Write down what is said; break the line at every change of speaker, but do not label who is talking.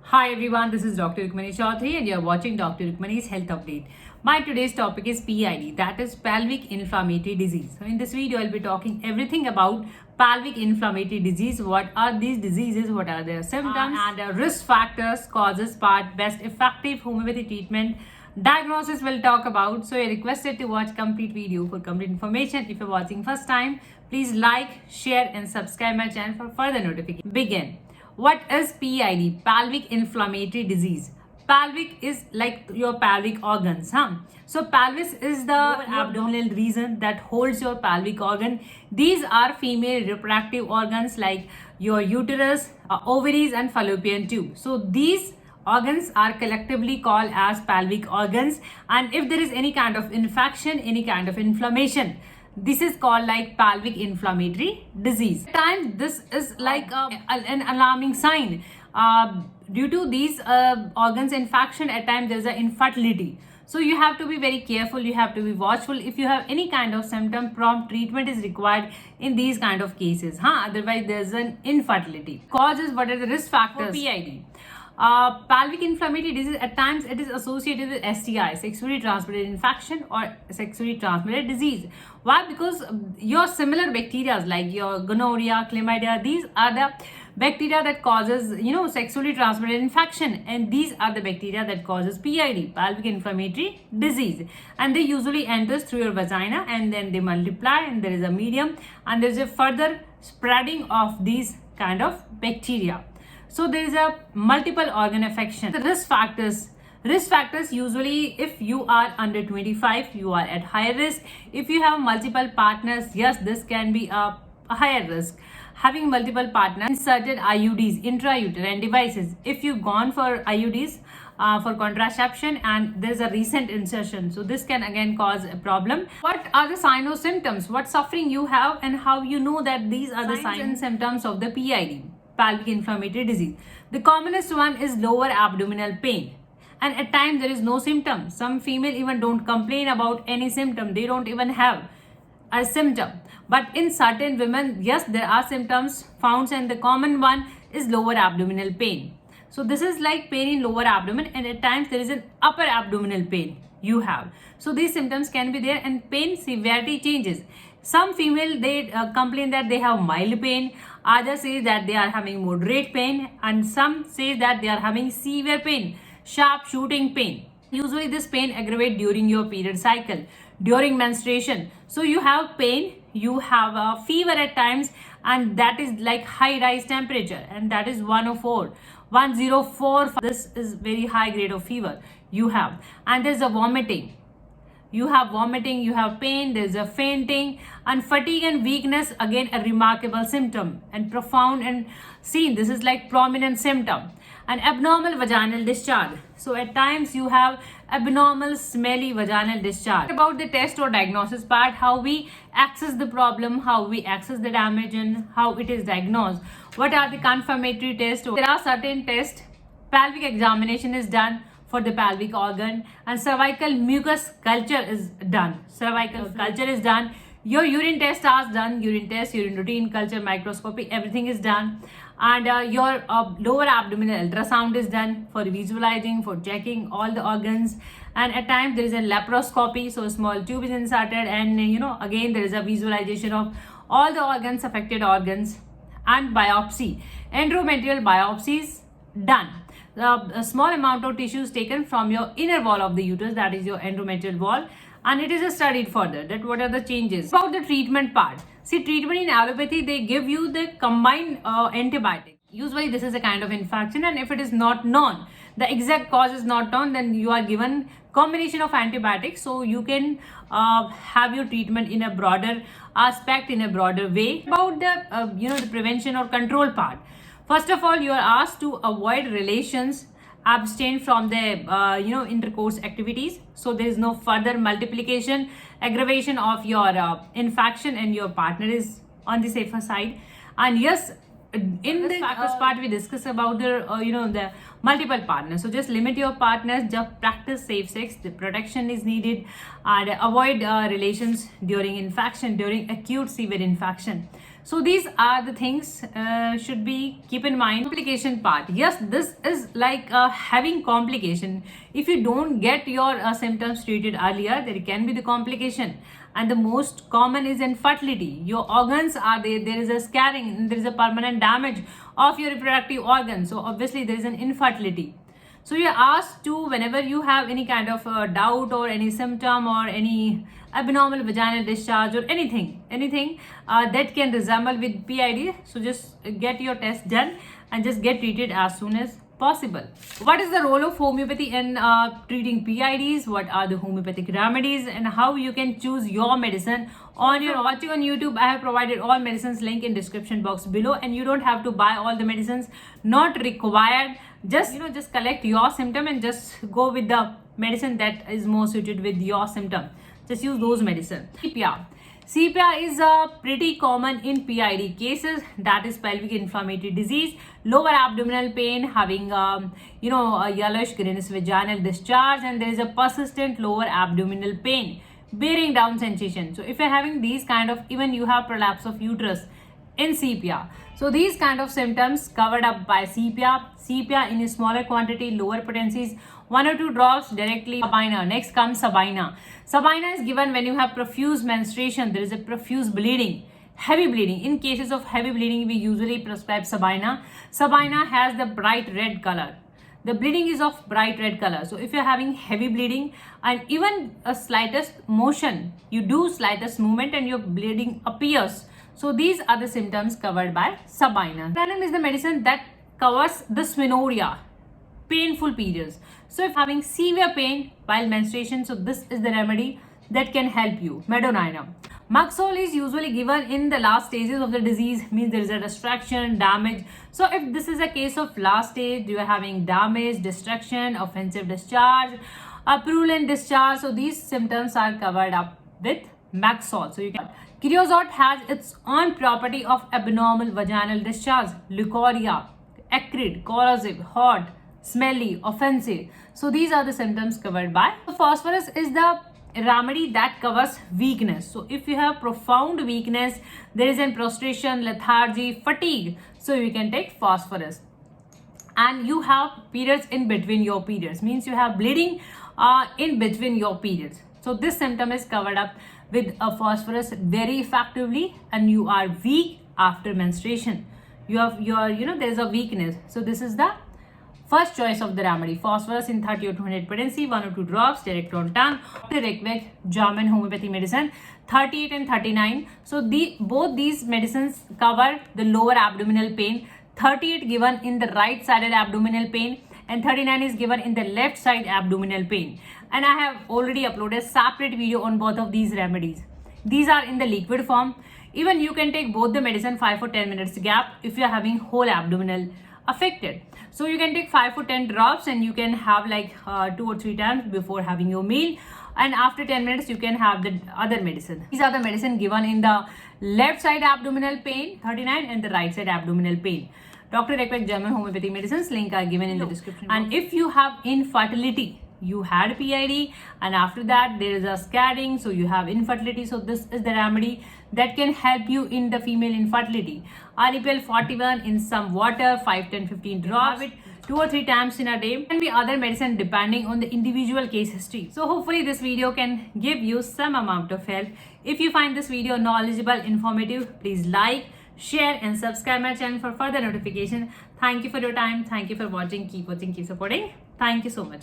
Hi everyone, this is Dr. Rukmani Chaudhary and you're watching Dr. Rukmani's Health Update. My today's topic is PID, that is pelvic inflammatory disease. So in this video, I'll be talking everything about pelvic inflammatory disease. What are these diseases? What are their symptoms? And risk factors, causes, part, best effective homeopathy treatment, diagnosis we'll talk about. So you're requested to watch complete video for complete information. If you're watching first time, please like, share and subscribe my channel for further notification. Begin. What is PID? Pelvic inflammatory disease. Pelvic is like your pelvic organs. So pelvis is the abdominal region that holds your pelvic organ. These are female reproductive organs like your uterus, ovaries and fallopian tube. So these organs are collectively called as pelvic organs, and if there is any kind of infection, any kind of inflammation, this is called like pelvic inflammatory disease. At times this is like an alarming sign. Due to these organs infection, at times there is an infertility. So you have to be very careful, you have to be watchful. If you have any kind of symptom, prompt treatment is required in these kind of cases. Otherwise there is an infertility. Causes, what are the risk factors for PID? Pelvic inflammatory disease, at times it is associated with STI, sexually transmitted infection or sexually transmitted disease. Why? Because your similar bacteria like your gonorrhea, chlamydia, these are the bacteria that causes sexually transmitted infection, and these are the bacteria that causes PID, pelvic inflammatory disease, and they usually enters through your vagina and then they multiply and there is a medium and there is a further spreading of these kind of bacteria. So there is a multiple organ affection. The risk factors usually, if you are under 25, you are at higher risk. If you have multiple partners, yes, this can be a higher risk. Having multiple partners, inserted IUDs, intrauterine devices. If you've gone for IUDs for contraception and there's a recent insertion, so this can again cause a problem. What are the signs or symptoms? What suffering you have and how you know that these are the signs and symptoms of the PID, pelvic inflammatory disease. The commonest one is lower abdominal pain, and at times there is no symptom. Some female even don't complain about any symptom, they don't even have a symptom. But in certain women, yes, there are symptoms found, and the common one is lower abdominal pain. So this is like pain in lower abdomen, and at times there is an upper abdominal pain you have. So these symptoms can be there, and pain severity changes. Some female, they complain that they have mild pain, others say that they are having moderate pain, and some say that they are having severe pain, sharp shooting pain. Usually this pain aggravates during your period cycle, during menstruation. So you have pain, you have a fever at times, and that is like high rise temperature, and that is 104. This is very high grade of fever you have, and there's a vomiting. You have vomiting, you have pain, there's a fainting, and fatigue and weakness, again a remarkable symptom, and profound and seen. This is like prominent symptom. An abnormal vaginal discharge. So at times you have abnormal smelly vaginal discharge. About the test or diagnosis part, how we access the problem, how we access the damage, and how it is diagnosed. What are the confirmatory tests? There are certain tests. Pelvic examination is done for the pelvic organ, and cervical mucus culture is done. Cervical culture is done. Your urine test is done. Urine test, urine routine, culture, microscopy, everything is done. And your lower abdominal ultrasound is done for visualizing, for checking all the organs. And at times there is a laparoscopy, so a small tube is inserted, and again there is a visualization of all the organs, affected organs. And biopsy, endometrial biopsies done. A small amount of tissue is taken from your inner wall of the uterus, that is your endometrial wall, and it is studied further that what are the changes. About the treatment part, see, treatment in allopathy, they give you the combined antibiotic. Usually this is a kind of infection, and if it is not known, the exact cause is not known, then you are given combination of antibiotics, so you can have your treatment in a broader aspect, in a broader way. About the the prevention or control part, first of all, you are asked to avoid relations, abstain from the intercourse activities, so there is no further multiplication, aggravation of your infection, and your partner is on the safer side. And yes, in the first part we discuss about the multiple partners, so just limit your partners, just practice safe sex, the protection is needed, and avoid relations during infection, during acute severe infection. So these are the things should be keep in mind. Complication part. Yes, this is like having complication. If you don't get your symptoms treated earlier, there can be the complication. And the most common is infertility. Your organs are there. There is a scarring. There is a permanent damage of your reproductive organs. So obviously there is an infertility. So you're asked to, whenever you have any kind of doubt or any symptom or any abnormal vaginal discharge or anything that can resemble with PID, so just get your test done and just get treated as soon as possible. What is the role of homeopathy in treating PIDs? What are the homeopathic remedies and how you can choose your medicine? On your watching on YouTube, I have provided all medicines link in description box below, and you don't have to buy all the medicines, not required. Just just collect your symptom and just go with the medicine that is more suited with your symptom. Just use those medicine. CPA is pretty common in PID cases, that is pelvic inflammatory disease, lower abdominal pain, having a yellowish greenish vaginal discharge, and there is a persistent lower abdominal pain, bearing down sensation. So if you're having these kind of, even you have prolapse of uterus in CPA. So these kind of symptoms covered up by CPA in a smaller quantity, lower potencies, 1 or 2 drops directly. Sabina. Next comes Sabina. Sabina is given when you have profuse menstruation. There is a profuse bleeding, heavy bleeding. In cases of heavy bleeding, we usually prescribe Sabina. Sabina has the bright red color. The bleeding is of bright red color. So if you're having heavy bleeding and even a slightest motion, you do slightest movement and your bleeding appears. So these are the symptoms covered by Sabina. Venom is the medicine that covers the smenorrhea, painful periods. So if having severe pain while menstruation, so this is the remedy that can help you. Medonina. Maxol is usually given in the last stages of the disease, means there is a destruction, damage. So if this is a case of last stage, you are having damage, destruction, offensive discharge, purulent discharge. So these symptoms are covered up with Maxol. So you can. Creosote has its own property of abnormal vaginal discharge, leukorrhea, acrid, corrosive, hot, smelly, offensive. So these are the symptoms covered by. Phosphorus is the remedy that covers weakness. So if you have profound weakness, there is in prostration, lethargy, fatigue, so you can take phosphorus. And you have periods in between your periods, means you have bleeding in between your periods. So this symptom is covered up with a phosphorus very effectively, and you are weak after menstruation. You have there is a weakness. So this is the first choice of the remedy. Phosphorus in 30 or 200 potency, 1 or 2 drops direct on tongue. Reykjavik German homeopathy medicine, 38 and 39. So both these medicines cover the lower abdominal pain. 38 given in the right sided abdominal pain, and 39 is given in the left side abdominal pain. And I have already uploaded a separate video on both of these remedies. These are in the liquid form. Even you can take both the medicine 5 or 10 minutes gap if you are having whole abdominal affected. So you can take 5 or 10 drops and you can have like 2 or 3 times before having your meal. And after 10 minutes, you can have the other medicine. These are the medicine given in the left side abdominal pain, 39, and the right side abdominal pain. Dr. Reykjavik German homeopathy medicines link are given in the description. And if you have infertility, you had PID and after that there is a scarring, so you have infertility. So this is the remedy that can help you in the female infertility. REPL 41 in some water, 5, 10, 15 drops. Have it 2 or 3 times in a day. Can be other medicine depending on the individual case history. So hopefully this video can give you some amount of help. If you find this video knowledgeable, informative, please like, share and subscribe my channel for further notification. Thank you for your time. Thank you for watching. Keep watching, keep supporting. Thank you so much.